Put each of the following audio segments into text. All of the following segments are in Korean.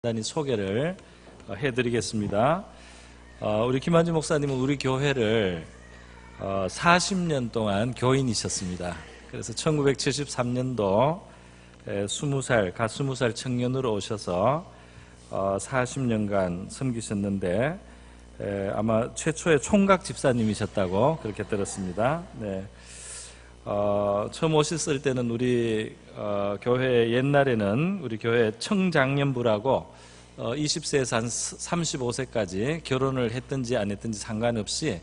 간단히 소개를 해드리겠습니다. 우리 김한주 목사님은 우리 교회를 40년 동안 교인이셨습니다. 그래서 1973년도 20살, 갓 20살 청년으로 오셔서 40년간 섬기셨는데 아마 최초의 총각 집사님이셨다고 그렇게 들었습니다. 네. 처음 오셨을 때는 우리 교회 옛날에는 우리 교회 청장년부라고 20세에서 한 35세까지 결혼을 했든지 안 했든지 상관없이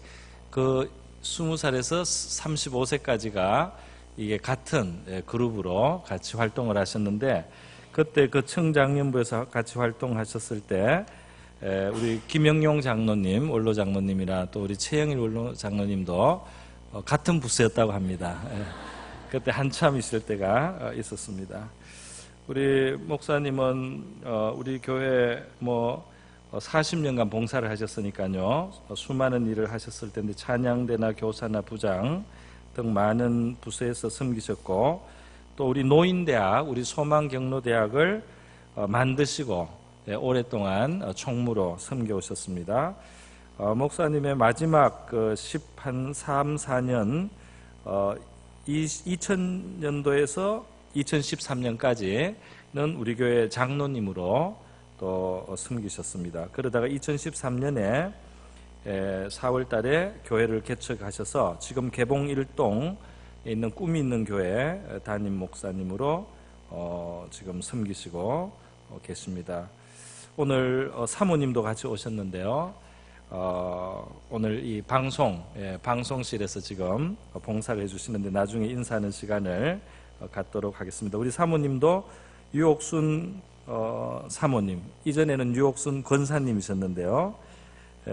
그 20살에서 35세까지가 이게 같은 그룹으로 같이 활동을 하셨는데, 그때 그 청장년부에서 같이 활동하셨을 때 우리 김영용 장로님, 원로 장로님이나 또 우리 최영일 원로 장로님도 같은 부서였다고 합니다. 그때 한참 있을 때가 있었습니다. 우리 목사님은 우리 교회 40년간 봉사를 하셨으니까요, 수많은 일을 하셨을 텐데 찬양대나 교사나 부장 등 많은 부서에서 섬기셨고, 또 우리 노인대학, 우리 소망경로대학을 만드시고 오랫동안 총무로 섬겨오셨습니다. 목사님의 마지막 13, 14년 2000년도에서 2013년까지는 우리 교회 장로님으로 또 섬기셨습니다. 그러다가 2013년에 4월 달에 교회를 개척하셔서 지금 개봉 1동에 있는 꿈이 있는 교회 담임 목사님으로 지금 섬기시고 계십니다. 오늘 사모님도 같이 오셨는데요. 오늘 이 방송실에서 지금 봉사를 해주시는데 나중에 인사하는 시간을 갖도록 하겠습니다. 우리 사모님도 유옥순 사모님, 이전에는 유옥순 권사님이셨는데요,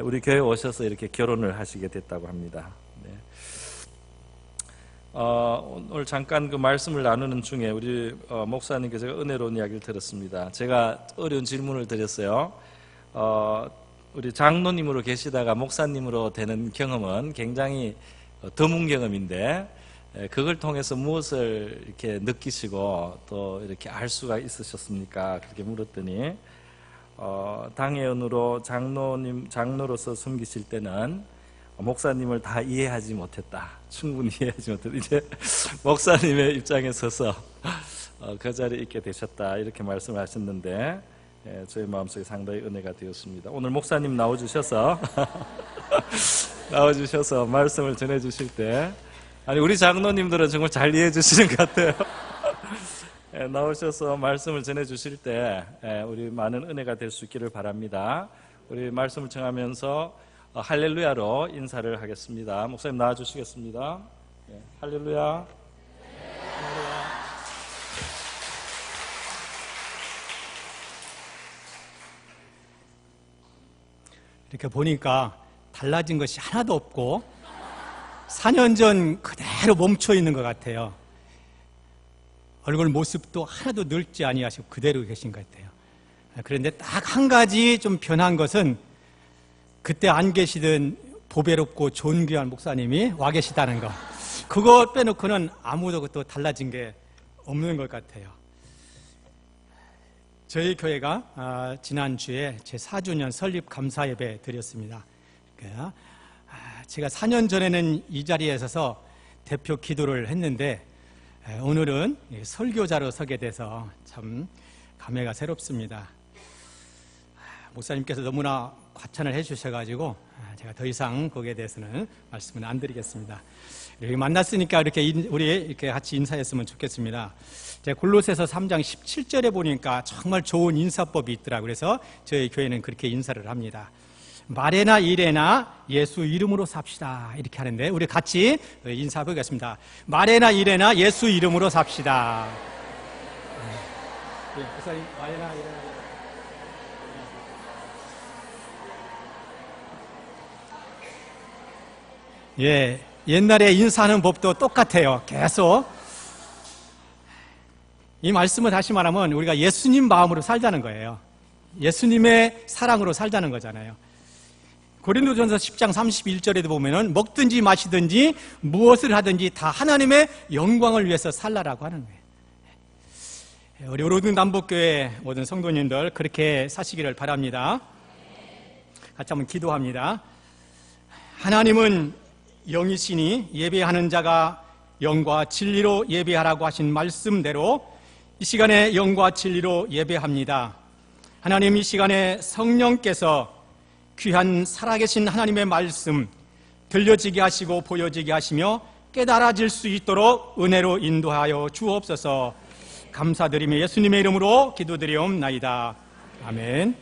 우리 교회에 오셔서 이렇게 결혼을 하시게 됐다고 합니다. 네. 오늘 잠깐 그 말씀을 나누는 중에 우리 목사님께 제가 은혜로운 이야기를 들었습니다. 제가 어려운 질문을 드렸어요. 우리 장로님으로 계시다가 목사님으로 되는 경험은 굉장히 드문 경험인데 그걸 통해서 무엇을 이렇게 느끼시고 또 이렇게 알 수가 있으셨습니까? 그렇게 물었더니 당회원으로 장로로서 섬기실 때는 목사님을 다 이해하지 못했다. 충분히 이해하지 못했다. 이제 목사님의 입장에 서서 그 자리에 있게 되셨다, 이렇게 말씀을 하셨는데 저희 마음속에 상당히 은혜가 되었습니다. 오늘 목사님 나와주셔서 말씀을 전해주실 때, 아니 우리 장로님들은 정말 잘 이해해 주시는 것 같아요. 나오셔서 말씀을 전해주실 때 우리 많은 은혜가 될 수 있기를 바랍니다. 우리 말씀을 청하면서 할렐루야로 인사를 하겠습니다. 목사님 나와주시겠습니다. 할렐루야. 이렇게 보니까 달라진 것이 하나도 없고 4년 전 그대로 멈춰 있는 것 같아요. 얼굴 모습도 하나도 늙지 아니하시고 그대로 계신 것 같아요. 그런데 딱 한 가지 좀 변한 것은 그때 안 계시던 보배롭고 존귀한 목사님이 와 계시다는 거, 그거 빼놓고는 아무도 또 달라진 게 없는 것 같아요. 저희 교회가 지난주에 제 4주년 설립 감사 예배 드렸습니다. 제가 4년 전에는 이 자리에 서서 대표 기도를 했는데 오늘은 설교자로 서게 돼서 참 감회가 새롭습니다. 목사님께서 너무나 과찬을 해주셔가지고 제가 더 이상 거기에 대해서는 말씀은 안 드리겠습니다. 여기 만났으니까 우리 이렇게 같이 인사했으면 좋겠습니다. 제가 골로새서 3장 17절에 보니까 정말 좋은 인사법이 있더라고요. 그래서 저희 교회는 그렇게 인사를 합니다. 말에나 일에나 예수 이름으로 삽시다, 이렇게 하는데 우리 같이 인사해 보겠습니다. 말에나 일에나 예수 이름으로 삽시다. 목사님, 말에나 일에나. 예, 옛날에 인사하는 법도 똑같아요. 계속 이 말씀을 다시 말하면 우리가 예수님 마음으로 살자는 거예요. 예수님의 사랑으로 살자는 거잖아요. 고린도전서 10장 31절에도 보면은 먹든지 마시든지 무엇을 하든지 다 하나님의 영광을 위해서 살라라고 하는 거예요. 우리 오로드 남북교회 모든 성도님들 그렇게 사시기를 바랍니다. 같이 한번 기도합니다. 하나님은 영이시니 예배하는 자가 영과 진리로 예배하라고 하신 말씀대로 이 시간에 영과 진리로 예배합니다. 하나님, 이 시간에 성령께서 귀한 살아계신 하나님의 말씀 들려지게 하시고 보여지게 하시며 깨달아질 수 있도록 은혜로 인도하여 주옵소서. 감사드리며 예수님의 이름으로 기도드리옵나이다. 아멘.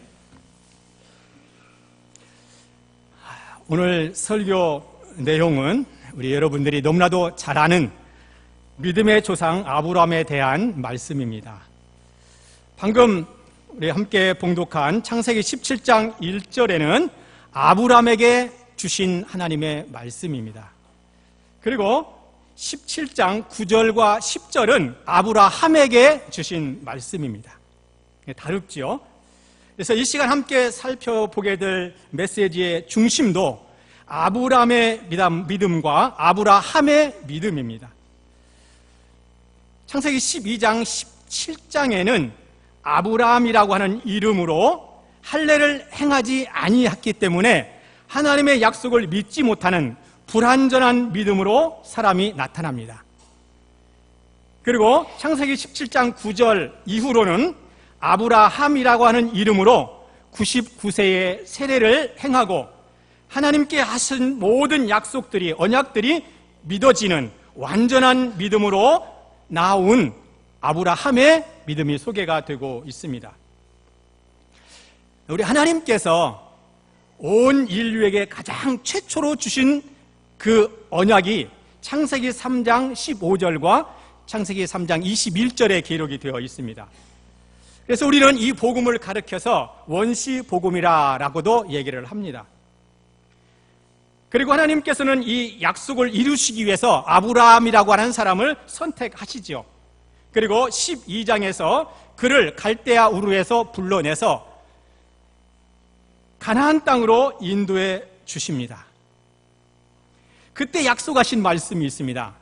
오늘 설교 내용은 우리 여러분들이 너무나도 잘 아는 믿음의 조상 아브라함에 대한 말씀입니다. 방금 우리 함께 봉독한 창세기 17장 1절에는 아브라함에게 주신 하나님의 말씀입니다. 그리고 17장 9절과 10절은 아브라함에게 주신 말씀입니다. 다릅지요? 그래서 이 시간 함께 살펴보게 될 메시지의 중심도 아브라함의 믿음과 아브라함의 믿음입니다. 창세기 12장 17장에는 아브라함이라고 하는 이름으로 할례를 행하지 아니했기 때문에 하나님의 약속을 믿지 못하는 불완전한 믿음으로 사람이 나타납니다. 그리고 창세기 17장 9절 이후로는 아브라함이라고 하는 이름으로 99세의 세례를 행하고 하나님께 하신 모든 약속들이, 언약들이 믿어지는 완전한 믿음으로 나온 아브라함의 믿음이 소개가 되고 있습니다. 우리 하나님께서 온 인류에게 가장 최초로 주신 그 언약이 창세기 3장 15절과 창세기 3장 21절에 기록이 되어 있습니다. 그래서 우리는 이 복음을 가르쳐서 원시 복음이라고도 얘기를 합니다. 그리고 하나님께서는 이 약속을 이루시기 위해서 아브라함이라고 하는 사람을 선택하시죠. 그리고 12장에서 그를 갈대아 우르에서 불러내서 가나안 땅으로 인도해 주십니다. 그때 약속하신 말씀이 있습니다.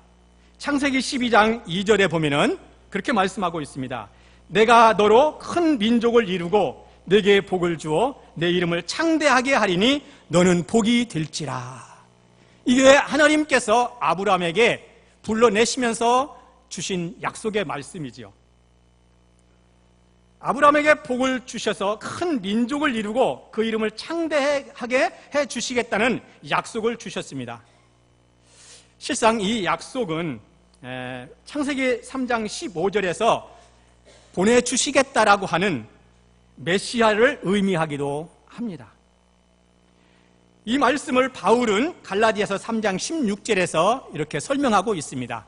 창세기 12장 2절에 보면은 그렇게 말씀하고 있습니다. 내가 너로 큰 민족을 이루고 내게 복을 주어 내 이름을 창대하게 하리니 너는 복이 될지라. 이게 하나님께서 아브라함에게 불러내시면서 주신 약속의 말씀이지요. 아브라함에게 복을 주셔서 큰 민족을 이루고 그 이름을 창대하게 해 주시겠다는 약속을 주셨습니다. 실상 이 약속은 창세기 3장 15절에서 보내주시겠다라고 하는 메시아를 의미하기도 합니다. 이 말씀을 바울은 갈라디아서 3장 16절에서 이렇게 설명하고 있습니다.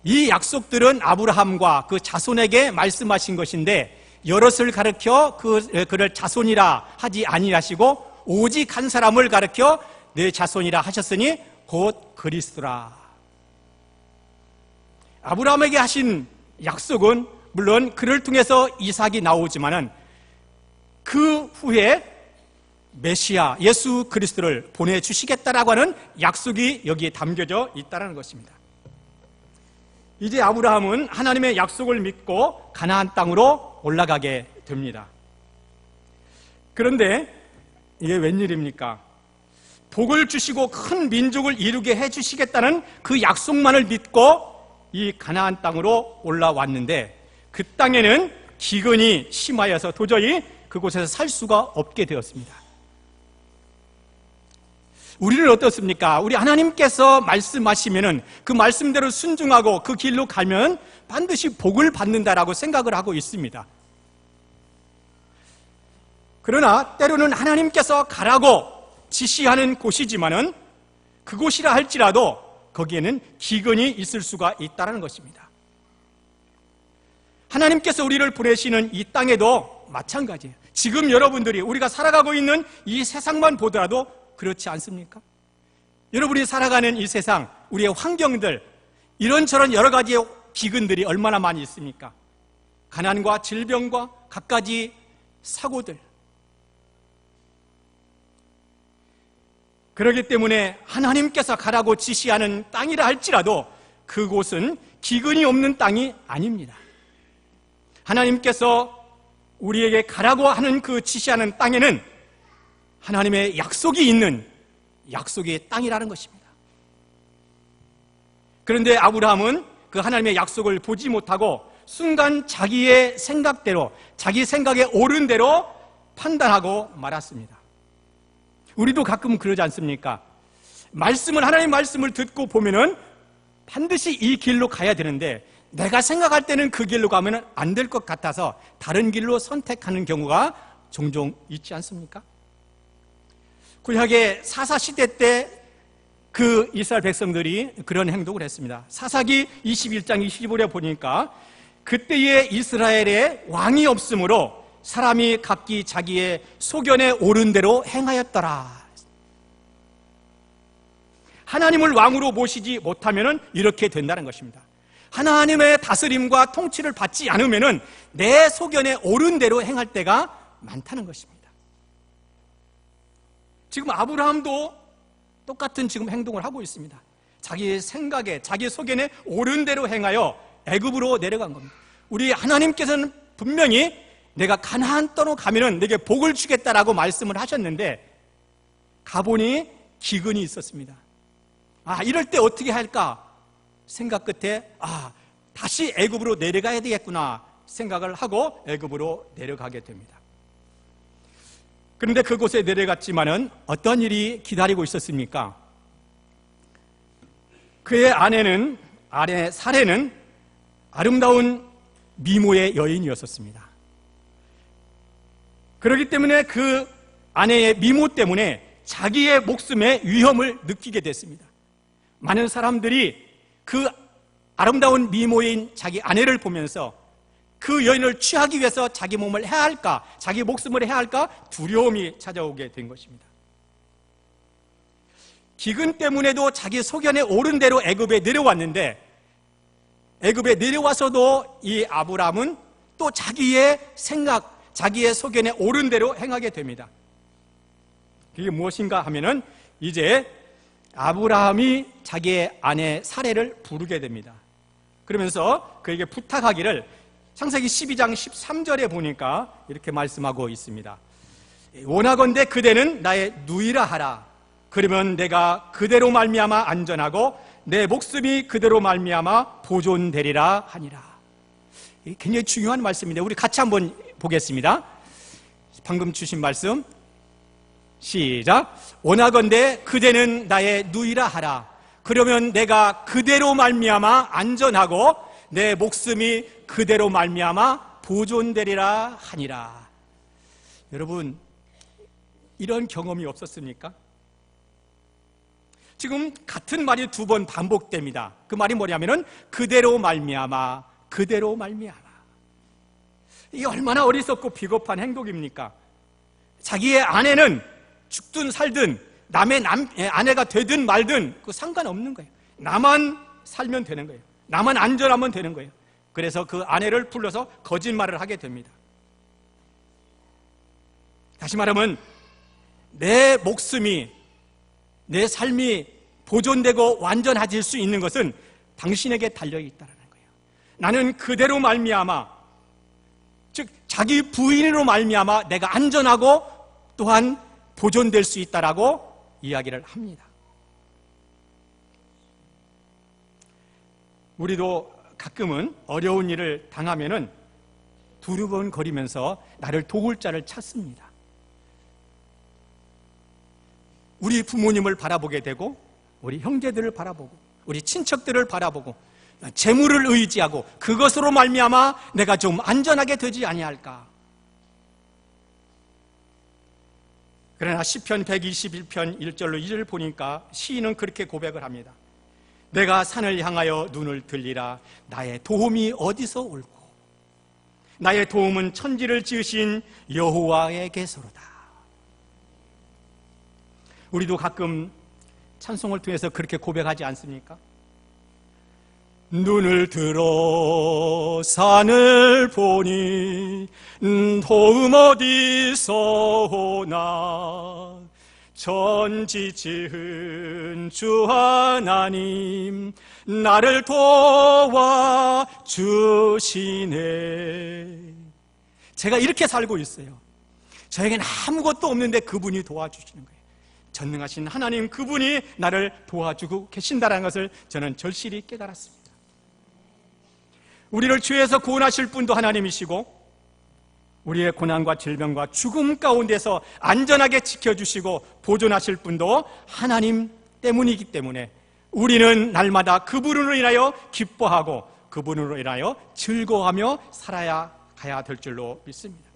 이 약속들은 아브라함과 그 자손에게 말씀하신 것인데 여럿을 가르쳐 그를 자손이라 하지 아니하시고 오직 한 사람을 가르쳐 내 자손이라 하셨으니 곧 그리스도라. 아브라함에게 하신 약속은 물론 그를 통해서 이삭이 나오지만은 그 후에 메시아 예수 그리스도를 보내주시겠다라고 하는 약속이 여기에 담겨져 있다는 것입니다. 이제 아브라함은 하나님의 약속을 믿고 가나안 땅으로 올라가게 됩니다. 그런데 이게 웬일입니까? 복을 주시고 큰 민족을 이루게 해주시겠다는 그 약속만을 믿고 이 가나안 땅으로 올라왔는데 그 땅에는 기근이 심하여서 도저히 그곳에서 살 수가 없게 되었습니다. 우리는 어떻습니까? 우리 하나님께서 말씀하시면은 그 말씀대로 순종하고 그 길로 가면 반드시 복을 받는다라고 생각을 하고 있습니다. 그러나 때로는 하나님께서 가라고 지시하는 곳이지만은 그곳이라 할지라도 거기에는 기근이 있을 수가 있다는 것입니다. 하나님께서 우리를 보내시는 이 땅에도 마찬가지예요. 지금 여러분들이 우리가 살아가고 있는 이 세상만 보더라도 그렇지 않습니까? 여러분이 살아가는 이 세상, 우리의 환경들, 이런저런 여러 가지의 기근들이 얼마나 많이 있습니까? 가난과 질병과 갖가지 사고들. 그렇기 때문에 하나님께서 가라고 지시하는 땅이라 할지라도 그곳은 기근이 없는 땅이 아닙니다. 하나님께서 우리에게 가라고 하는 그 지시하는 땅에는 하나님의 약속이 있는 약속의 땅이라는 것입니다. 그런데 아브라함은 그 하나님의 약속을 보지 못하고 순간 자기의 생각대로, 자기 생각에 옳은 대로 판단하고 말았습니다. 우리도 가끔 그러지 않습니까? 하나님의 말씀을 듣고 보면은 반드시 이 길로 가야 되는데 내가 생각할 때는 그 길로 가면 안 될 것 같아서 다른 길로 선택하는 경우가 종종 있지 않습니까? 구약의 사사시대 때 그 이스라엘 백성들이 그런 행동을 했습니다. 사사기 21장 25절에 보니까 그때의 이스라엘에 왕이 없으므로 사람이 각기 자기의 소견에 옳은 대로 행하였더라. 하나님을 왕으로 모시지 못하면 이렇게 된다는 것입니다. 하나님의 다스림과 통치를 받지 않으면 내 소견에 옳은 대로 행할 때가 많다는 것입니다. 지금 아브라함도 똑같은 지금 행동을 하고 있습니다. 자기 생각에, 자기 소견에 옳은 대로 행하여 애굽으로 내려간 겁니다. 우리 하나님께서는 분명히 내가 가나안 땅으로 가면은 내게 복을 주겠다라고 말씀을 하셨는데 가보니 기근이 있었습니다. 이럴 때 어떻게 할까 생각 끝에 다시 애굽으로 내려가야 되겠구나 생각을 하고 애굽으로 내려가게 됩니다. 그런데 그곳에 내려갔지만은 어떤 일이 기다리고 있었습니까? 그의 아내 사레는 아름다운 미모의 여인이었습니다. 그렇기 때문에 그 아내의 미모 때문에 자기의 목숨의 위험을 느끼게 됐습니다. 많은 사람들이 그 아름다운 미모인 자기 아내를 보면서 그 여인을 취하기 위해서 자기 몸을 해할까, 자기 목숨을 해할까 두려움이 찾아오게 된 것입니다. 기근 때문에도 자기 소견에 옳은 대로 애굽에 내려왔는데 애굽에 내려와서도 이 아브라함은 또 자기의 생각, 자기의 소견에 옳은 대로 행하게 됩니다. 그게 무엇인가 하면은 이제 아브라함이 자기의 아내 사레를 부르게 됩니다. 그러면서 그에게 부탁하기를 창세기 12장 13절에 보니까 이렇게 말씀하고 있습니다. 원하건대 그대는 나의 누이라 하라. 그러면 내가 그대로 말미암아 안전하고 내 목숨이 그대로 말미암아 보존되리라 하니라. 굉장히 중요한 말씀인데 우리 같이 한번 보겠습니다. 방금 주신 말씀 시작. 원하건대 그대는 나의 누이라 하라. 그러면 내가 그대로 말미암아 안전하고 내 목숨이 그대로 말미암아 보존되리라 하니라. 여러분 이런 경험이 없었습니까? 지금 같은 말이 두 번 반복됩니다. 그 말이 뭐냐면은 그대로 말미암아, 그대로 말미암아. 이게 얼마나 어리석고 비겁한 행동입니까? 자기의 아내는 죽든 살든 남의 아내가 되든 말든 그 상관없는 거예요. 나만 살면 되는 거예요. 나만 안전하면 되는 거예요. 그래서 그 아내를 불러서 거짓말을 하게 됩니다. 다시 말하면 내 목숨이, 내 삶이 보존되고 완전해질 수 있는 것은 당신에게 달려있다는 거예요. 나는 그대로 말미암아, 즉 자기 부인으로 말미암아 내가 안전하고 또한 보존될 수 있다라고 이야기를 합니다. 우리도 가끔은 어려운 일을 당하면은 두리번거리면서 나를 도울 자를 찾습니다. 우리 부모님을 바라보게 되고 우리 형제들을 바라보고 우리 친척들을 바라보고 재물을 의지하고 그것으로 말미암아 내가 좀 안전하게 되지 아니할까. 그러나 시편 121편 1절로 2절을 보니까 시인은 그렇게 고백을 합니다. 내가 산을 향하여 눈을 들리라. 나의 도움이 어디서 올고 나의 도움은 천지를 지으신 여호와에게서로다. 우리도 가끔 찬송을 통해서 그렇게 고백하지 않습니까? 눈을 들어 산을 보니 도움 어디서 오나 천지 지은 주 하나님 나를 도와주시네. 제가 이렇게 살고 있어요. 저에겐 아무것도 없는데 그분이 도와주시는 거예요. 전능하신 하나님 그분이 나를 도와주고 계신다는 것을 저는 절실히 깨달았습니다. 우리를 죄에서 구원하실 분도 하나님이시고 우리의 고난과 질병과 죽음 가운데서 안전하게 지켜주시고 보존하실 분도 하나님 때문이기 때문에 우리는 날마다 그분으로 인하여 기뻐하고 그분으로 인하여 즐거워하며 살아야 가야 될 줄로 믿습니다.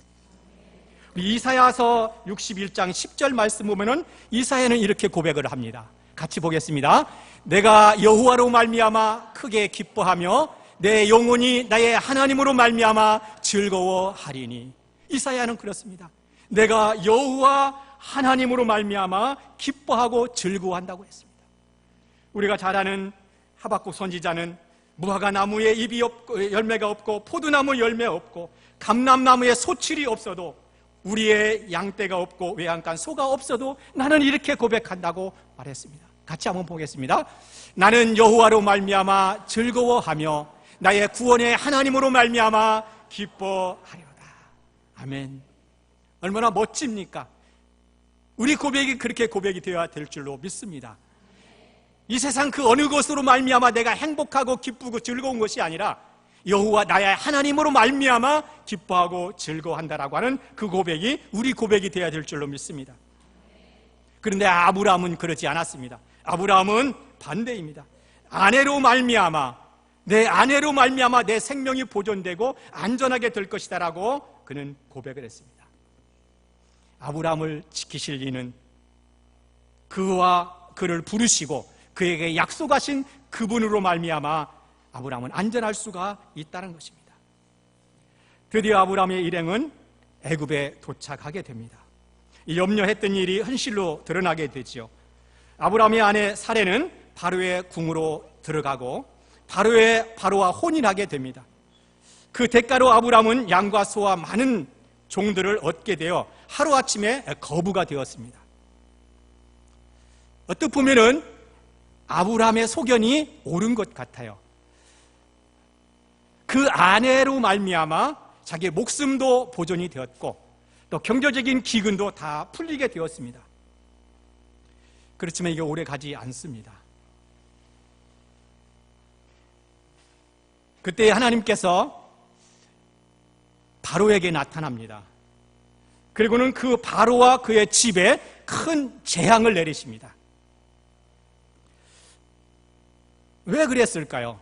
이사야서 61장 10절 말씀 보면은 이사야는 이렇게 고백을 합니다. 같이 보겠습니다. 내가 여호와로 말미암아 크게 기뻐하며 내 영혼이 나의 하나님으로 말미암아 즐거워하리니. 이사야는 그렇습니다. 내가 여호와 하나님으로 말미암아 기뻐하고 즐거워한다고 했습니다. 우리가 잘 아는 하박국 선지자는 무화과 나무에 잎이 없고 열매가 없고 포도나무 열매 없고 감람나무에 소출이 없어도 우리의 양떼가 없고 외양간 소가 없어도 나는 이렇게 고백한다고 말했습니다. 같이 한번 보겠습니다. 나는 여호와로 말미암아 즐거워하며 나의 구원의 하나님으로 말미암아 기뻐하려다. 아멘. 얼마나 멋집니까? 우리 고백이 그렇게 고백이 되어야 될 줄로 믿습니다. 이 세상 그 어느 것으로 말미암아 내가 행복하고 기쁘고 즐거운 것이 아니라 여호와 나의 하나님으로 말미암아 기뻐하고 즐거워한다라고 하는 그 고백이 우리 고백이 되어야 될 줄로 믿습니다. 그런데 아브라함은 그러지 않았습니다. 아브라함은 반대입니다. 아내로 말미암아 내 아내로 말미암아 내 생명이 보존되고 안전하게 될 것이다라고 그는 고백을 했습니다. 아브라함을 지키실 이는 그와 그를 부르시고 그에게 약속하신 그분으로 말미암아 아브라함은 안전할 수가 있다는 것입니다. 드디어 아브라함의 일행은 애굽에 도착하게 됩니다. 이 염려했던 일이 현실로 드러나게 되지요. 아브라함의 아내 사레는 바로의 궁으로 들어가고 바로와 혼인하게 됩니다. 그 대가로 아브라함은 양과 소와 많은 종들을 얻게 되어 하루아침에 거부가 되었습니다. 어떻게 보면은 아브라함의 소견이 옳은 것 같아요. 그 아내로 말미암아 자기의 목숨도 보존이 되었고 또 경제적인 기근도 다 풀리게 되었습니다. 그렇지만 이게 오래 가지 않습니다. 그때 하나님께서 바로에게 나타납니다. 그리고는 그 바로와 그의 집에 큰 재앙을 내리십니다. 왜 그랬을까요?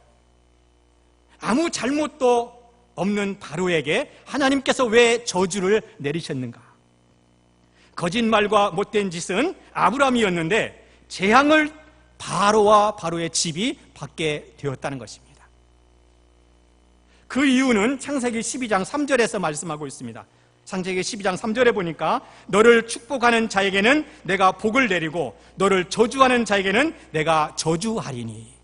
아무 잘못도 없는 바로에게 하나님께서 왜 저주를 내리셨는가? 거짓말과 못된 짓은 아브라함이었는데 재앙을 바로와 바로의 집이 받게 되었다는 것입니다. 그 이유는 창세기 12장 3절에서 말씀하고 있습니다. 창세기 12장 3절에 보니까 너를 축복하는 자에게는 내가 복을 내리고 너를 저주하는 자에게는 내가 저주하리니.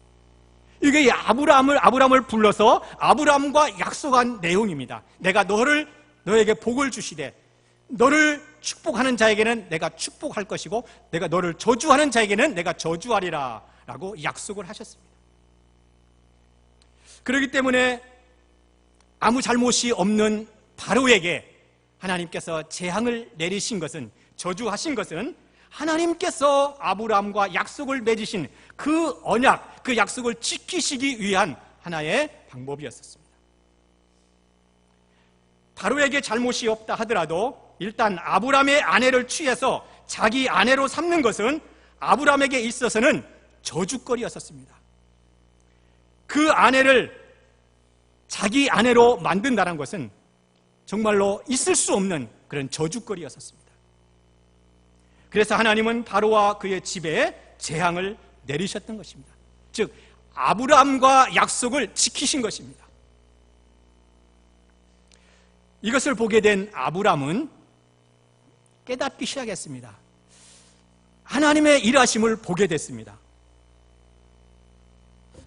이게 아브라함을 불러서 아브라함과 약속한 내용입니다. 내가 너에게 복을 주시되 너를 축복하는 자에게는 내가 축복할 것이고 내가 너를 저주하는 자에게는 내가 저주하리라 라고 약속을 하셨습니다. 그렇기 때문에 아무 잘못이 없는 바로에게 하나님께서 재앙을 내리신 것은, 저주하신 것은 하나님께서 아브라함과 약속을 맺으신 그 언약, 그 약속을 지키시기 위한 하나의 방법이었습니다. 바로에게 잘못이 없다 하더라도 일단 아브라함의 아내를 취해서 자기 아내로 삼는 것은 아브라함에게 있어서는 저주거리였었습니다. 그 아내를 자기 아내로 만든다는 것은 정말로 있을 수 없는 그런 저주거리였었습니다. 그래서 하나님은 바로와 그의 집에 재앙을 내리셨던 것입니다. 즉 아브라함과 약속을 지키신 것입니다. 이것을 보게 된 아브라함은 깨닫기 시작했습니다. 하나님의 일하심을 보게 됐습니다.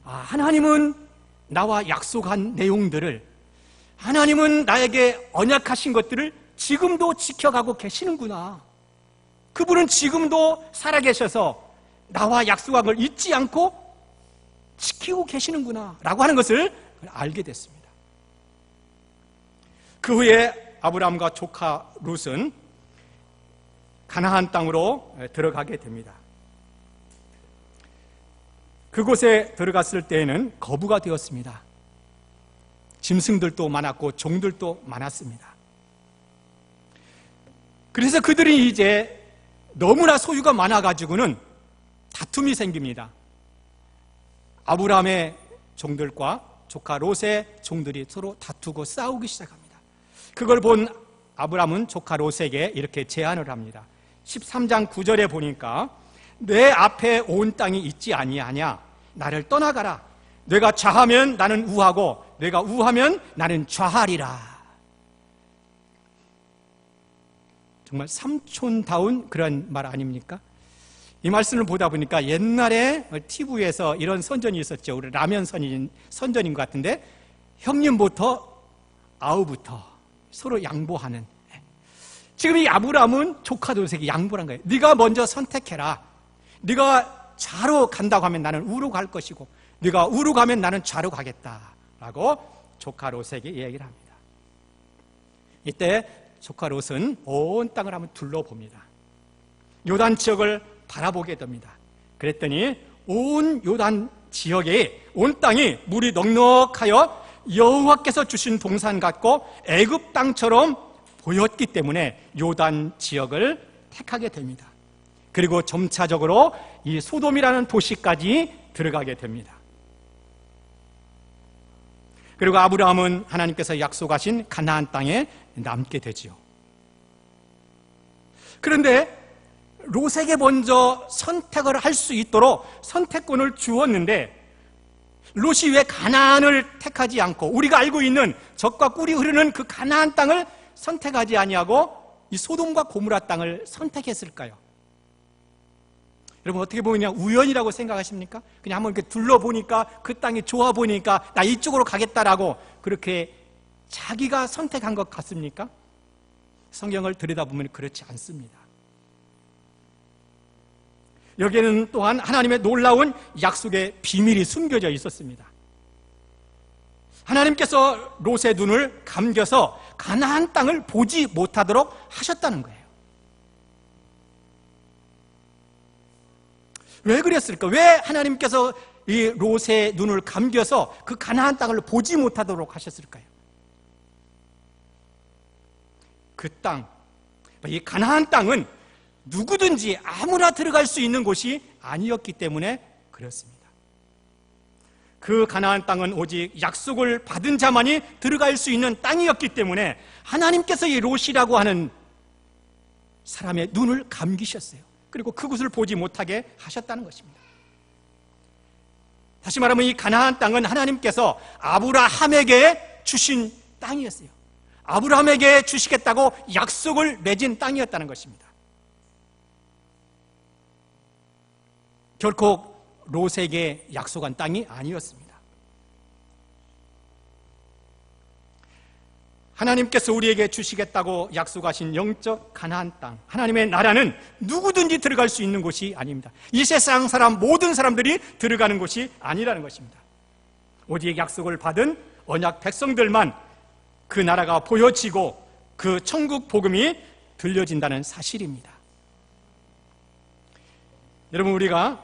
하나님은 나와 약속한 내용들을, 하나님은 나에게 언약하신 것들을 지금도 지켜가고 계시는구나. 그분은 지금도 살아계셔서 나와 약속한 걸 잊지 않고 지키고 계시는구나 라고 하는 것을 알게 됐습니다. 그 후에 아브라함과 조카 룻은 가나안 땅으로 들어가게 됩니다. 그곳에 들어갔을 때에는 거부가 되었습니다. 짐승들도 많았고 종들도 많았습니다. 그래서 그들이 이제 너무나 소유가 많아가지고는 다툼이 생깁니다. 아브라함의 종들과 조카 롯의 종들이 서로 다투고 싸우기 시작합니다. 그걸 본 아브라함은 조카 롯에게 이렇게 제안을 합니다. 13장 9절에 보니까 내 앞에 온 땅이 있지 아니하냐? 나를 떠나가라. 내가 좌하면 나는 우하고 내가 우하면 나는 좌하리라. 정말 삼촌다운 그런 말 아닙니까? 이 말씀을 보다 보니까 옛날에 TV에서 이런 선전이 있었죠. 우리 라면 선전인 것 같은데 형님부터 아우부터 서로 양보하는. 지금 이 아브라함은 조카 롯에게 양보를 한 거예요. 네가 먼저 선택해라. 네가 좌로 간다고 하면 나는 우로 갈 것이고 네가 우로 가면 나는 좌로 가겠다라고 조카 롯에게 이야기를 합니다. 이때 조카 롯은 온 땅을 한번 둘러봅니다. 요단 지역을 바라보게 됩니다. 그랬더니 온 요단 지역에 온 땅이 물이 넉넉하여 여호와께서 주신 동산 같고 애굽 땅처럼 보였기 때문에 요단 지역을 택하게 됩니다. 그리고 점차적으로 이 소돔이라는 도시까지 들어가게 됩니다. 그리고 아브라함은 하나님께서 약속하신 가나안 땅에 남게 되지요. 그런데 롯에게 먼저 선택을 할 수 있도록 선택권을 주었는데 롯이 왜 가나안을 택하지 않고 우리가 알고 있는 젖과 꿀이 흐르는 그 가나안 땅을 선택하지 아니하고 이 소돔과 고무라 땅을 선택했을까요? 여러분 어떻게 보면 그냥 우연이라고 생각하십니까? 그냥 한번 이렇게 둘러보니까 그 땅이 좋아 보니까 나 이쪽으로 가겠다라고 그렇게 자기가 선택한 것 같습니까? 성경을 들여다보면 그렇지 않습니다. 여기에는 또한 하나님의 놀라운 약속의 비밀이 숨겨져 있었습니다. 하나님께서 롯의 눈을 감겨서 가나안 땅을 보지 못하도록 하셨다는 거예요. 왜 그랬을까? 왜 하나님께서 이 롯의 눈을 감겨서 그 가나안 땅을 보지 못하도록 하셨을까요? 그 땅, 이 가나안 땅은 누구든지 아무나 들어갈 수 있는 곳이 아니었기 때문에 그렇습니다. 그 가나안 땅은 오직 약속을 받은 자만이 들어갈 수 있는 땅이었기 때문에 하나님께서 이 롯이라고 하는 사람의 눈을 감기셨어요. 그리고 그곳을 보지 못하게 하셨다는 것입니다. 다시 말하면 이 가나안 땅은 하나님께서 아브라함에게 주신 땅이었어요. 아브라함에게 주시겠다고 약속을 맺은 땅이었다는 것입니다. 결코 롯에게 약속한 땅이 아니었습니다. 하나님께서 우리에게 주시겠다고 약속하신 영적 가나안 땅, 하나님의 나라는 누구든지 들어갈 수 있는 곳이 아닙니다. 이 세상 사람 모든 사람들이 들어가는 곳이 아니라는 것입니다. 오직 약속을 받은 언약 백성들만 그 나라가 보여지고 그 천국 복음이 들려진다는 사실입니다. 여러분, 우리가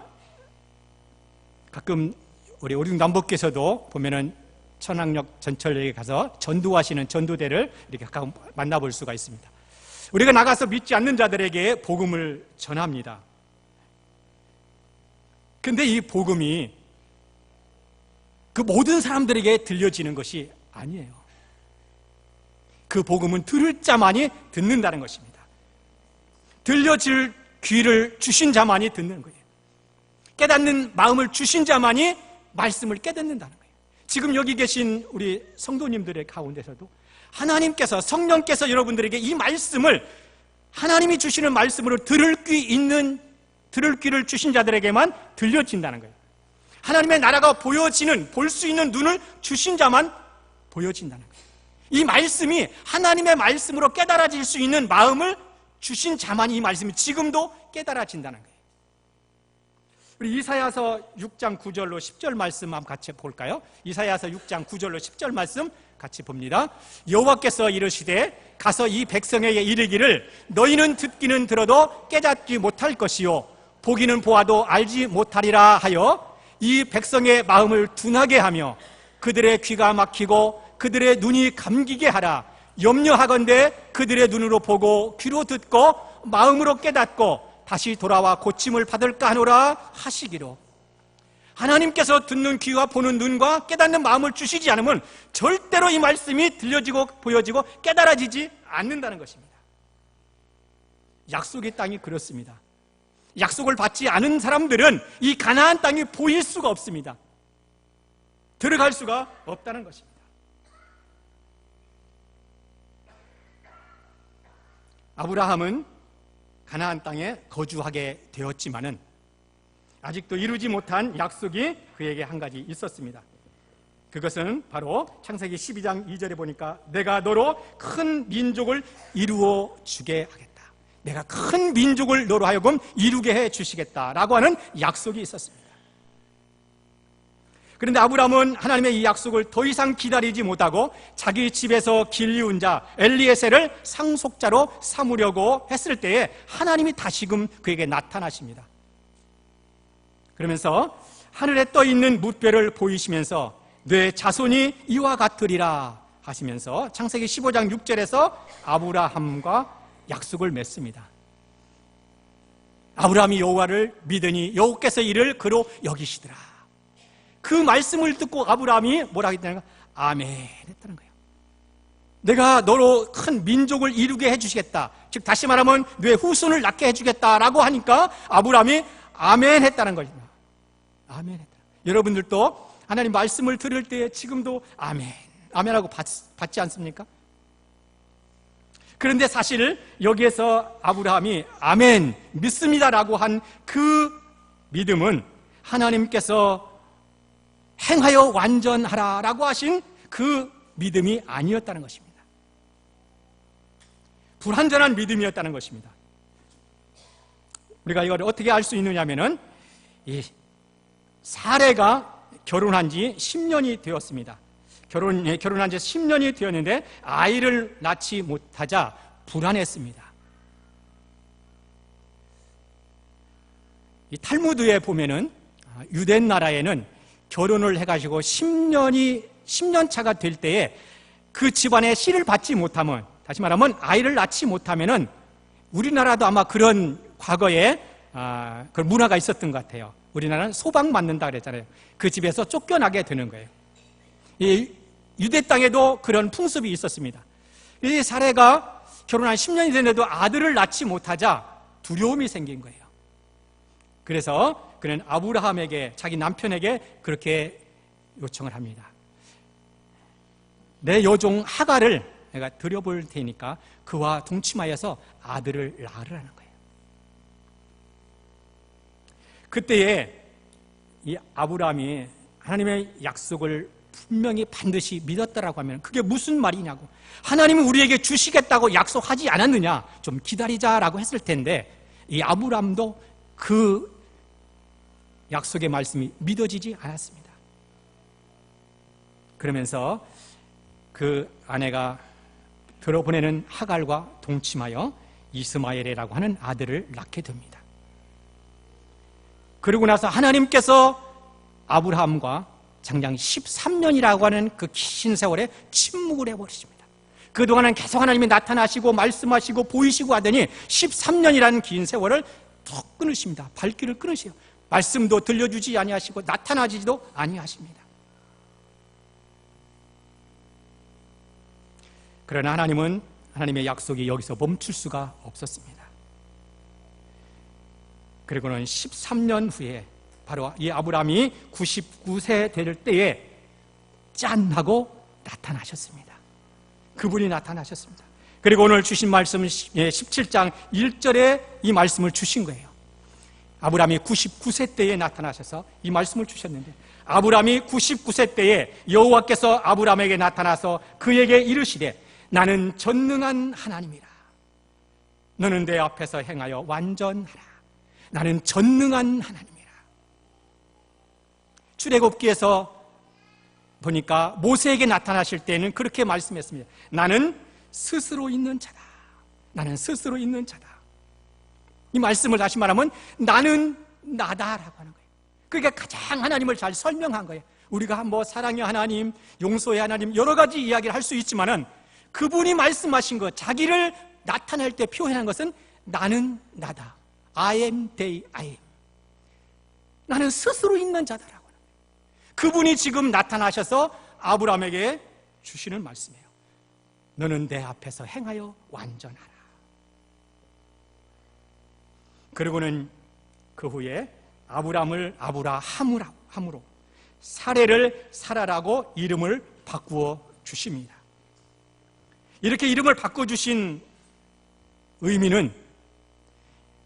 가끔 우리 오륙남북께서도 보면은 천왕역 전철역에 가서 전도하시는 전도대를 이렇게 가끔 만나볼 수가 있습니다. 우리가 나가서 믿지 않는 자들에게 복음을 전합니다. 근데 이 복음이 그 모든 사람들에게 들려지는 것이 아니에요. 그 복음은 들을 자만이 듣는다는 것입니다. 들려질 귀를 주신 자만이 듣는 거예요. 깨닫는 마음을 주신 자만이 말씀을 깨닫는다는 거예요. 지금 여기 계신 우리 성도님들의 가운데서도 하나님께서, 성령께서 여러분들에게 이 말씀을, 하나님이 주시는 말씀으로 들을 귀를 주신 자들에게만 들려진다는 거예요. 하나님의 나라가 보여지는, 볼 수 있는 눈을 주신 자만 보여진다는 거예요. 이 말씀이 하나님의 말씀으로 깨달아질 수 있는 마음을 주신 자만 이 말씀이 지금도 깨달아진다는 거예요. 우리 이사야서 6장 9절로 10절 말씀 한번 같이 볼까요? 이사야서 6장 9절로 10절 말씀 같이 봅니다. 여호와께서 이르시되 가서 이 백성에게 이르기를 너희는 듣기는 들어도 깨닫지 못할 것이요 보기는 보아도 알지 못하리라 하여 이 백성의 마음을 둔하게 하며 그들의 귀가 막히고 그들의 눈이 감기게 하라. 염려하건대 그들의 눈으로 보고 귀로 듣고 마음으로 깨닫고 다시 돌아와 고침을 받을까 하노라 하시기로. 하나님께서 듣는 귀와 보는 눈과 깨닫는 마음을 주시지 않으면 절대로 이 말씀이 들려지고 보여지고 깨달아지지 않는다는 것입니다. 약속의 땅이 그렇습니다. 약속을 받지 않은 사람들은 이 가나안 땅이 보일 수가 없습니다. 들어갈 수가 없다는 것입니다. 아브라함은 가나안 땅에 거주하게 되었지만은 아직도 이루지 못한 약속이 그에게 한 가지 있었습니다. 그것은 바로 창세기 12장 2절에 보니까 내가 너로 큰 민족을 이루어 주게 하겠다. 내가 큰 민족을 너로 하여금 이루게 해 주시겠다라고 하는 약속이 있었습니다. 그런데 아브라함은 하나님의 이 약속을 더 이상 기다리지 못하고 자기 집에서 길리운 자 엘리에셀을 상속자로 삼으려고 했을 때에 하나님이 다시금 그에게 나타나십니다. 그러면서 하늘에 떠 있는 뭇별을 보이시면서 내 자손이 이와 같으리라 하시면서 창세기 15장 6절에서 아브라함과 약속을 맺습니다. 아브라함이 여호와를 믿으니 여호와께서 이를 그로 여기시더라. 그 말씀을 듣고 아브라함이 뭐라고 했다는 거예요? 아멘 했다는 거예요. 내가 너로 큰 민족을 이루게 해주시겠다. 즉 다시 말하면 내 후손을 낳게 해주겠다라고 하니까 아브라함이 아멘 했다는 것입니다. 아멘 했다. 여러분들도 하나님 말씀을 들을 때 지금도 아멘, 아멘하고 받지 않습니까? 그런데 사실 여기에서 아브라함이 아멘, 믿습니다라고 한 그 믿음은 하나님께서 행하여 완전하라라고 하신 그 믿음이 아니었다는 것입니다. 불완전한 믿음이었다는 것입니다. 우리가 이걸 어떻게 알 수 있느냐 하면은 이 사레가 결혼한 지 10년이 되었습니다. 결혼한 지 10년이 되었는데 아이를 낳지 못하자 불안했습니다. 이 탈무드에 보면은 유대 나라에는 결혼을 해가지고 10년 차가 될 때에 그 집안에 씨를 받지 못하면, 다시 말하면 아이를 낳지 못하면은 우리나라도 아마 그런 과거에 그런 문화가 있었던 것 같아요. 우리나라는 소방 맞는다 그랬잖아요. 그 집에서 쫓겨나게 되는 거예요. 이 유대 땅에도 그런 풍습이 있었습니다. 이 사례가 결혼한 10년이 됐는데도 아들을 낳지 못하자 두려움이 생긴 거예요. 그래서 그는 아브라함에게, 자기 남편에게 그렇게 요청을 합니다. 내 여종 하갈을 내가 들여볼 테니까 그와 동침하여서 아들을 낳으라는 거예요. 그때에 이 아브라함이 하나님의 약속을 분명히 반드시 믿었다라고 하면 그게 무슨 말이냐고. 하나님은 우리에게 주시겠다고 약속하지 않았느냐, 좀 기다리자라고 했을 텐데 이 아브라함도 그 약속의 말씀이 믿어지지 않았습니다. 그러면서 그 아내가 들어보내는 하갈과 동침하여 이스마엘이라고 하는 아들을 낳게 됩니다. 그러고 나서 하나님께서 아브라함과 장장 13년이라고 하는 그 긴 세월에 침묵을 해버리십니다. 그동안은 계속 하나님이 나타나시고 말씀하시고 보이시고 하더니 13년이라는 긴 세월을 툭 끊으십니다. 발길을 끊으세요. 말씀도 들려주지 아니하시고 나타나지도 아니하십니다. 그러나 하나님은 하나님의 약속이 여기서 멈출 수가 없었습니다. 그리고는 13년 후에 바로 이 아브라함이 99세 될 때에 짠 하고 나타나셨습니다. 그분이 나타나셨습니다. 그리고 오늘 주신 말씀 17장 1절에 이 말씀을 주신 거예요. 아브라함이 99세 때에 나타나셔서 이 말씀을 주셨는데, 아브라함이 99세 때에 여호와께서 아브라함에게 나타나서 그에게 이르시되 나는 전능한 하나님이라. 너는 내 앞에서 행하여 완전하라. 나는 전능한 하나님이라. 출애굽기에서 보니까 모세에게 나타나실 때는 그렇게 말씀했습니다. 나는 스스로 있는 자다. 나는 스스로 있는 자다. 이 말씀을 다시 말하면 나는 나다라고 하는 거예요. 그러니까 가장 하나님을 잘 설명한 거예요. 우리가 뭐 사랑의 하나님, 용서의 하나님 여러 가지 이야기를 할 수 있지만은 그분이 말씀하신 것, 자기를 나타낼 때 표현한 것은 나는 나다. I am they I am. 나는 스스로 있는 자다라고 하는 거예요. 그분이 지금 나타나셔서 아브라함에게 주시는 말씀이에요. 너는 내 앞에서 행하여 완전하라. 그리고는 그 후에 아브라함을 아브라함으로 사레를 사라라고 이름을 바꾸어 주십니다. 이렇게 이름을 바꿔주신 의미는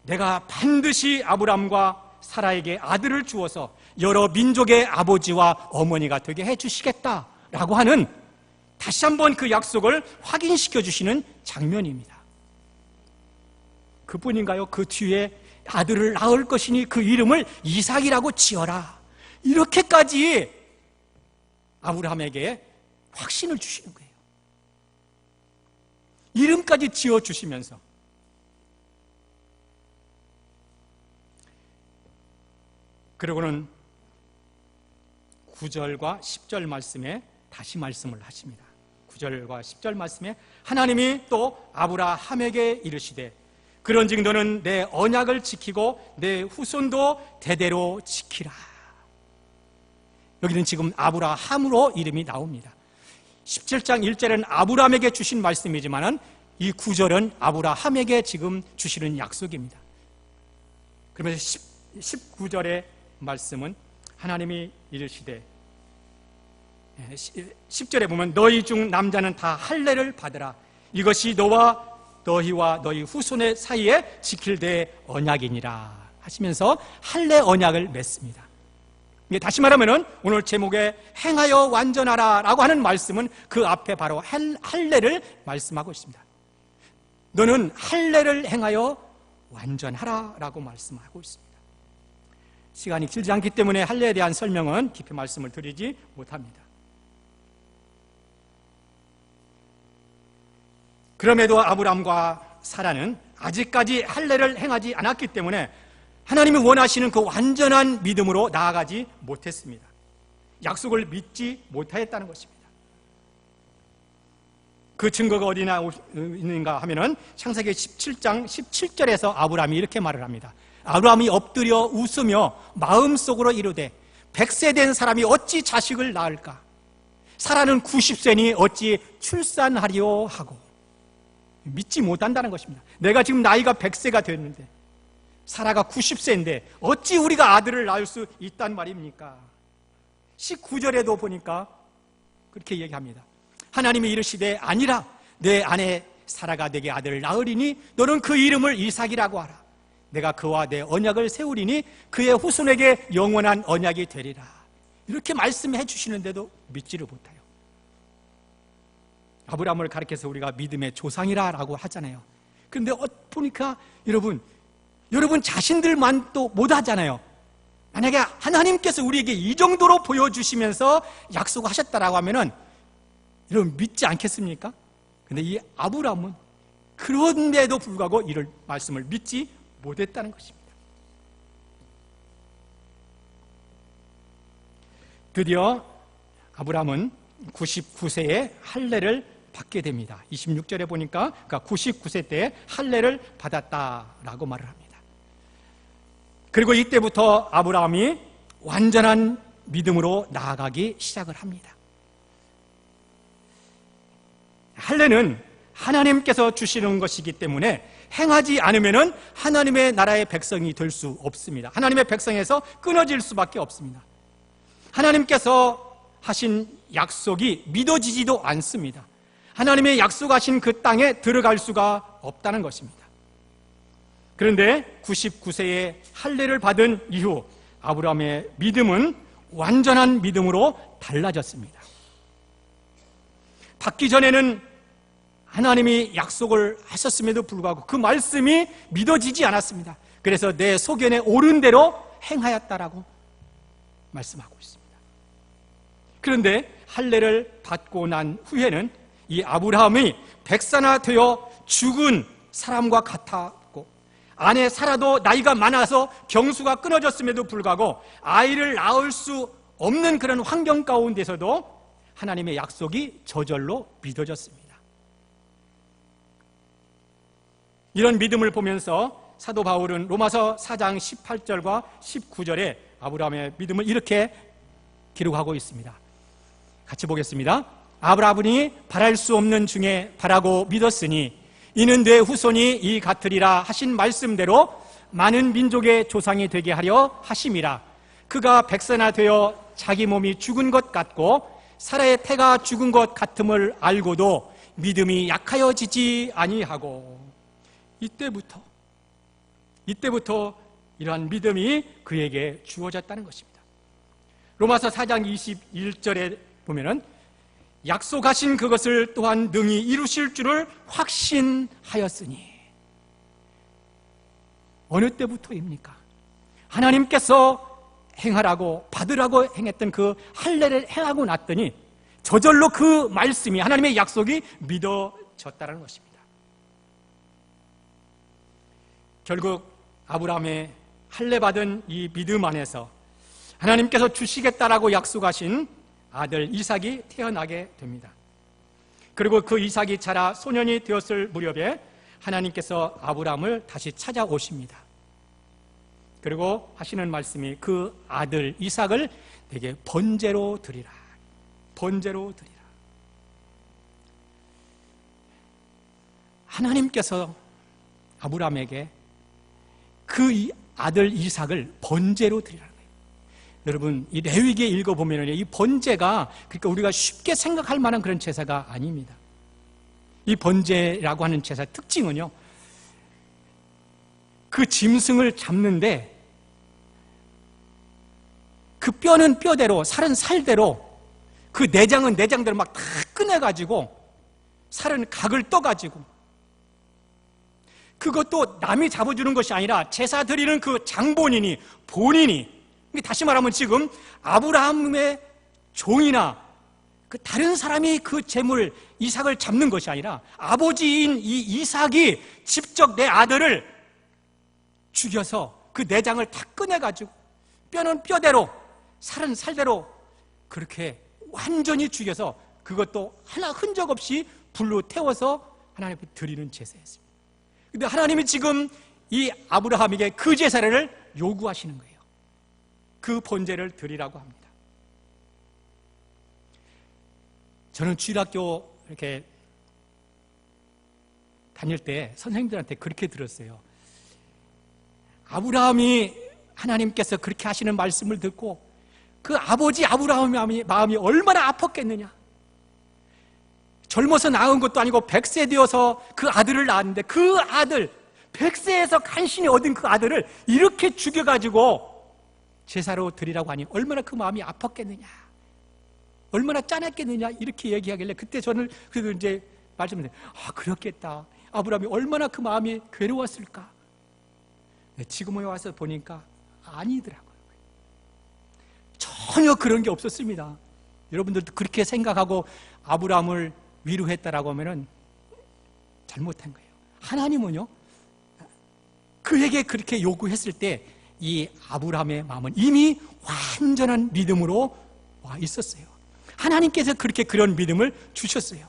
내가 반드시 아브라함과 사라에게 아들을 주어서 여러 민족의 아버지와 어머니가 되게 해주시겠다라고 하는 다시 한번 그 약속을 확인시켜 주시는 장면입니다. 그뿐인가요? 그 뒤에 아들을 낳을 것이니 그 이름을 이삭이라고 지어라. 이렇게까지 아브라함에게 확신을 주시는 거예요. 이름까지 지어주시면서 그리고는 9절과 10절 말씀에 다시 말씀을 하십니다. 9절과 10절 말씀에 하나님이 또 아브라함에게 이르시되 그런즉 너는 내 언약을 지키고 내 후손도 대대로 지키라. 여기는 지금 아브라함으로 이름이 나옵니다. 17장 1절은 아브라함에게 주신 말씀이지만 이 9절은 아브라함에게 지금 주시는 약속입니다. 그러면서 19절의 말씀은 하나님이 이르시되 10절에 보면 너희 중 남자는 다 할례를 받으라. 이것이 너희와 너희 후손의 사이에 지킬 대 언약이니라 하시면서 할례 언약을 맺습니다. 다시 말하면 오늘 제목에 행하여 완전하라 라고 하는 말씀은 그 앞에 바로 할례를 말씀하고 있습니다. 너는 할례를 행하여 완전하라 라고 말씀하고 있습니다. 시간이 길지 않기 때문에 할례에 대한 설명은 깊이 말씀을 드리지 못합니다. 그럼에도 아브람과 사라는 아직까지 할례를 행하지 않았기 때문에 하나님이 원하시는 그 완전한 믿음으로 나아가지 못했습니다. 약속을 믿지 못하였다는 것입니다. 그 증거가 어디나 있는가 하면은 창세기 17장 17절에서 아브라함이 이렇게 말을 합니다. 아브라함이 엎드려 웃으며 마음속으로 이르되 100세 된 사람이 어찌 자식을 낳을까? 사라는 90세니 어찌 출산하리요 하고 믿지 못한다는 것입니다. 내가 지금 나이가 100세가 됐는데 사라가 90세인데 어찌 우리가 아들을 낳을 수 있단 말입니까? 19절에도 보니까 그렇게 얘기합니다. 하나님이 이르시되 아니라 내 아내 사라가 내게 아들을 낳으리니 너는 그 이름을 이삭이라고 하라. 내가 그와 내 언약을 세우리니 그의 후손에게 영원한 언약이 되리라. 이렇게 말씀해 주시는데도 믿지를 못해요. 아브라함을 가리켜서 우리가 믿음의 조상이라고 하잖아요. 그런데 보니까 여러분 자신들만 또 못하잖아요. 만약에 하나님께서 우리에게 이 정도로 보여주시면서 약속하셨다라고 하면은 여러분 믿지 않겠습니까? 근데 이 아브라함은 그런데도 불구하고 이를 말씀을 믿지 못했다는 것입니다. 드디어 아브라함은 99세에 할례를 받게 됩니다. 26절에 보니까 99세 때 할례를 받았다라고 말을 합니다. 그리고 이때부터 아브라함이 완전한 믿음으로 나아가기 시작을 합니다. 할례는 하나님께서 주시는 것이기 때문에 행하지 않으면 하나님의 나라의 백성이 될 수 없습니다. 하나님의 백성에서 끊어질 수밖에 없습니다. 하나님께서 하신 약속이 믿어지지도 않습니다. 하나님의 약속하신 그 땅에 들어갈 수가 없다는 것입니다. 그런데 99세에 할례를 받은 이후 아브라함의 믿음은 완전한 믿음으로 달라졌습니다. 받기 전에는 하나님이 약속을 하셨음에도 불구하고 그 말씀이 믿어지지 않았습니다. 그래서 내 소견에 옳은 대로 행하였다라고 말씀하고 있습니다. 그런데 할례를 받고 난 후에는 이 아브라함이 백사나 되어 죽은 사람과 같았고, 아내 사라도 나이가 많아서 경수가 끊어졌음에도 불구하고 아이를 낳을 수 없는 그런 환경 가운데서도 하나님의 약속이 저절로 믿어졌습니다. 이런 믿음을 보면서 사도 바울은 로마서 4장 18절과 19절에 아브라함의 믿음을 이렇게 기록하고 있습니다. 같이 보겠습니다. 아브라함이 바랄 수 없는 중에 바라고 믿었으니 이는 내 후손이 이 같으리라 하신 말씀대로 많은 민족의 조상이 되게 하려 하심이라. 그가 백세나 되어 자기 몸이 죽은 것 같고 사라의 태가 죽은 것 같음을 알고도 믿음이 약하여지지 아니하고, 이때부터 이러한 믿음이 그에게 주어졌다는 것입니다. 로마서 4장 21절에 보면은 약속하신 그것을 또한 능히 이루실 줄을 확신하였으니, 어느 때부터입니까? 하나님께서 행하라고 받으라고 행했던 그 할례를 행하고 났더니 저절로 그 말씀이, 하나님의 약속이 믿어졌다는 것입니다. 결국 아브라함의 할례 받은 이 믿음 안에서 하나님께서 주시겠다라고 약속하신 아들 이삭이 태어나게 됩니다. 그리고 그 이삭이 자라 소년이 되었을 무렵에 하나님께서 아브라함을 다시 찾아오십니다. 그리고 하시는 말씀이 그 아들 이삭을 내게 번제로 드리라. 번제로 드리라. 하나님께서 아브라함에게 그 아들 이삭을 번제로 드리라는 거예요. 여러분, 이 레위기에 읽어보면 이 번제가 그러니까 우리가 쉽게 생각할 만한 그런 제사가 아닙니다. 이 번제라고 하는 제사의 특징은요, 그 짐승을 잡는데 그 뼈는 뼈대로, 살은 살대로, 그 내장은 내장대로 막 다 꺼내가지고 살은 각을 떠가지고, 그것도 남이 잡아주는 것이 아니라 제사 드리는 그 장본인이, 본인이, 다시 말하면 지금 아브라함의 종이나 그 다른 사람이 그 제물 이삭을 잡는 것이 아니라 아버지인 이 이삭이 직접 내 아들을 죽여서 그 내장을 다 꺼내가지고 뼈는 뼈대로, 살은 살대로 그렇게 완전히 죽여서 그것도 하나 흔적 없이 불로 태워서 하나님 앞에 드리는 제사였습니다. 근데 하나님이 지금 이 아브라함에게 그 제사를 요구하시는 거예요. 그 번제를 드리라고 합니다. 저는 주일학교 이렇게 다닐 때 선생님들한테 그렇게 들었어요. 아브라함이 하나님께서 그렇게 하시는 말씀을 듣고 그 아버지 아브라함의 마음이 얼마나 아팠겠느냐. 젊어서 낳은 것도 아니고 100세 되어서 그 아들을 낳았는데 그 아들, 100세에서 간신히 얻은 그 아들을 이렇게 죽여가지고 제사로 드리라고 하니 얼마나 그 마음이 아팠겠느냐, 얼마나 짠했겠느냐, 이렇게 얘기하길래 그때 저는 그래도 이제 말씀을 드려요. 그렇겠다. 아브라함이 얼마나 그 마음이 괴로웠을까. 지금에 와서 보니까 아니더라고요. 전혀 그런 게 없었습니다. 여러분들도 그렇게 생각하고 아브라함을 위로했다라고 하면은 잘못한 거예요. 하나님은요, 그에게 그렇게 요구했을 때 이 아브라함의 마음은 이미 완전한 믿음으로 와 있었어요. 하나님께서 그렇게 그런 믿음을 주셨어요.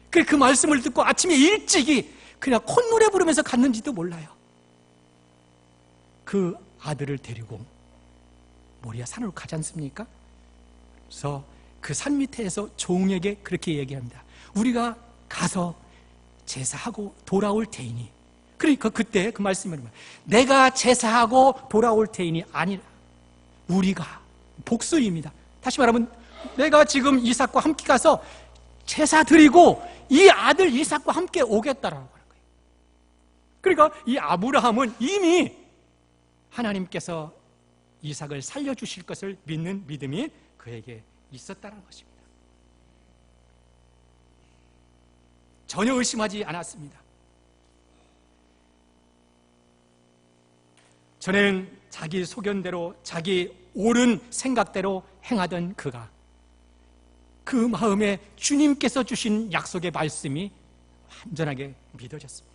그 말씀을 듣고 아침에 일찍이 그냥 콧노래 부르면서 갔는지도 몰라요. 그 아들을 데리고 모리아 산으로 가지 않습니까? 그래서 그 산 밑에서 종에게 그렇게 얘기합니다. 우리가 가서 제사하고 돌아올 테이니, 그러니까 그때 그 말씀을, 내가 제사하고 돌아올 테이니 아니라 우리가, 복수입니다. 다시 말하면 내가 지금 이삭과 함께 가서 제사 드리고 이 아들 이삭과 함께 오겠다라고 하는 거예요. 그러니까 이 아브라함은 이미 하나님께서 이삭을 살려주실 것을 믿는 믿음이 그에게 있었다는 것입니다. 전혀 의심하지 않았습니다. 전에는 자기 소견대로 자기 옳은 생각대로 행하던 그가 그 마음에 주님께서 주신 약속의 말씀이 완전하게 믿어졌습니다.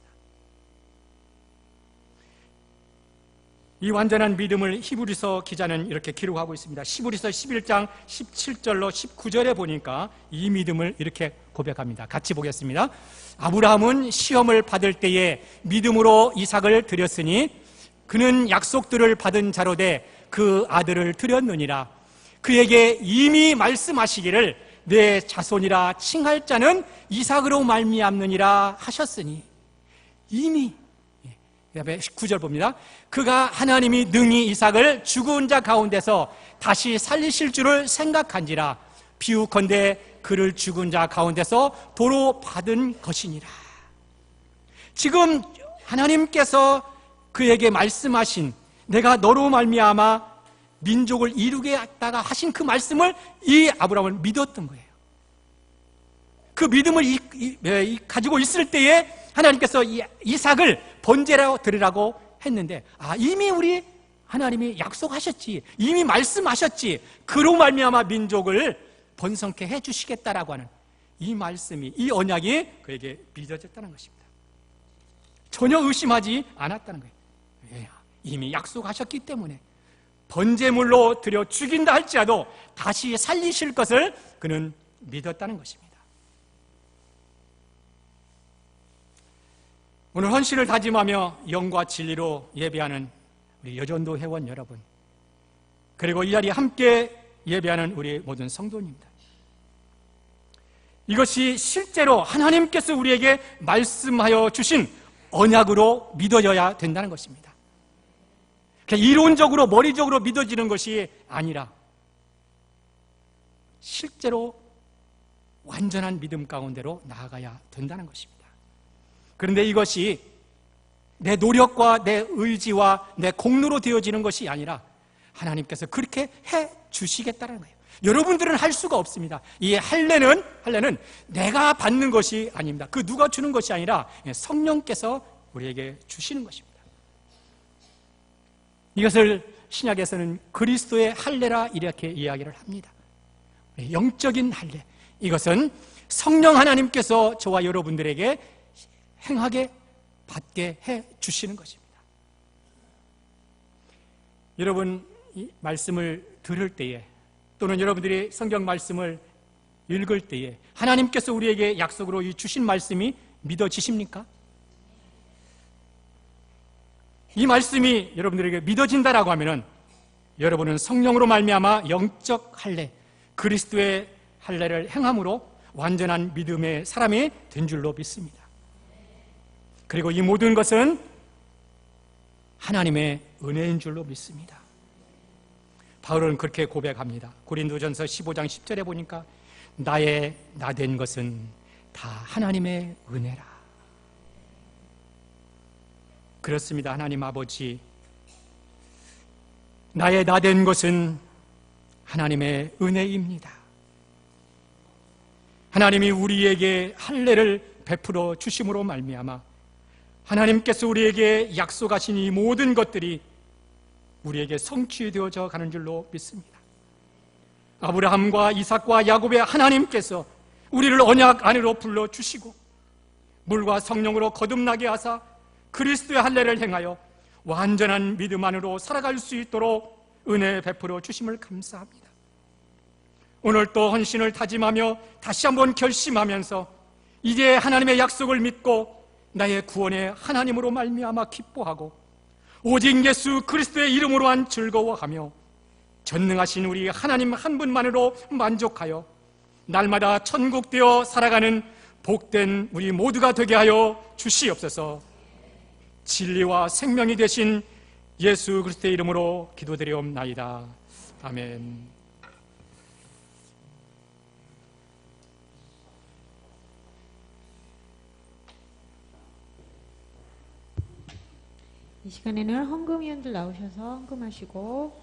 이 완전한 믿음을 히브리서 기자는 이렇게 기록하고 있습니다. 히브리서 11장 17절로 19절에 보니까 이 믿음을 이렇게 고백합니다. 같이 보겠습니다. 아브라함은 시험을 받을 때에 믿음으로 이삭을 드렸으니 그는 약속들을 받은 자로 돼 그 아들을 드렸느니라. 그에게 이미 말씀하시기를 내 자손이라 칭할 자는 이삭으로 말미암느니라 하셨으니 이미. 그 다음에 19절 봅니다. 그가 하나님이 능히 이삭을 죽은 자 가운데서 다시 살리실 줄을 생각한지라. 비유컨대 그를 죽은 자 가운데서 도로 받은 것이니라. 지금 하나님께서 그에게 말씀하신 내가 너로 말미암아 민족을 이루겠다가 하신 그 말씀을 이 아브라함을 믿었던 거예요. 그 믿음을 가지고 있을 때에 하나님께서 이삭을 번제로 드리라고 했는데 이미 우리 하나님이 약속하셨지, 이미 말씀하셨지, 그로 말미암아 민족을 번성케 해주시겠다라고 하는 이 말씀이, 이 언약이 그에게 믿어졌다는 것입니다. 전혀 의심하지 않았다는 거예요. 이미 약속하셨기 때문에 번제물로 드려 죽인다 할지라도 다시 살리실 것을 그는 믿었다는 것입니다. 오늘 헌신을 다짐하며 영과 진리로 예배하는 우리 여전도 회원 여러분, 그리고 이 자리에 함께 예배하는 우리 모든 성도님들, 이것이 실제로 하나님께서 우리에게 말씀하여 주신 언약으로 믿어져야 된다는 것입니다. 이론적으로 머리적으로 믿어지는 것이 아니라 실제로 완전한 믿음 가운데로 나아가야 된다는 것입니다. 그런데 이것이 내 노력과 내 의지와 내 공로로 되어지는 것이 아니라 하나님께서 그렇게 해 주시겠다는 거예요. 여러분들은 할 수가 없습니다. 이 할례는 내가 받는 것이 아닙니다. 그 누가 주는 것이 아니라 성령께서 우리에게 주시는 것입니다. 이것을 신약에서는 그리스도의 할례라 이렇게 이야기를 합니다. 영적인 할례, 이것은 성령 하나님께서 저와 여러분들에게 행하게 받게 해 주시는 것입니다. 여러분, 이 말씀을 들을 때에 또는 여러분들이 성경 말씀을 읽을 때에 하나님께서 우리에게 약속으로 주신 말씀이 믿어지십니까? 이 말씀이 여러분들에게 믿어진다라고 하면은 여러분은 성령으로 말미암아 영적 할례, 그리스도의 할례를 행함으로 완전한 믿음의 사람이 된 줄로 믿습니다. 그리고 이 모든 것은 하나님의 은혜인 줄로 믿습니다. 바울은 그렇게 고백합니다. 고린도전서 15장 10절에 보니까 나의 나된 것은 다 하나님의 은혜라. 그렇습니다. 하나님 아버지, 나의 나된 것은 하나님의 은혜입니다. 하나님이 우리에게 할례를 베풀어 주심으로 말미암아 하나님께서 우리에게 약속하신 이 모든 것들이 우리에게 성취되어져 가는 줄로 믿습니다. 아브라함과 이삭과 야곱의 하나님께서 우리를 언약 안으로 불러주시고 물과 성령으로 거듭나게 하사 그리스도의 할례를 행하여 완전한 믿음 안으로 살아갈 수 있도록 은혜 베풀어 주심을 감사합니다. 오늘 또 헌신을 다짐하며 다시 한번 결심하면서 이제 하나님의 약속을 믿고 나의 구원의 하나님으로 말미암아 기뻐하고 오직 예수 그리스도의 이름으로 한 즐거워하며 전능하신 우리 하나님 한 분만으로 만족하여 날마다 천국되어 살아가는 복된 우리 모두가 되게 하여 주시옵소서. 진리와 생명이 되신 예수 그리스도의 이름으로 기도드리옵나이다. 아멘. 이 시간에는 헌금위원들 나오셔서 헌금하시고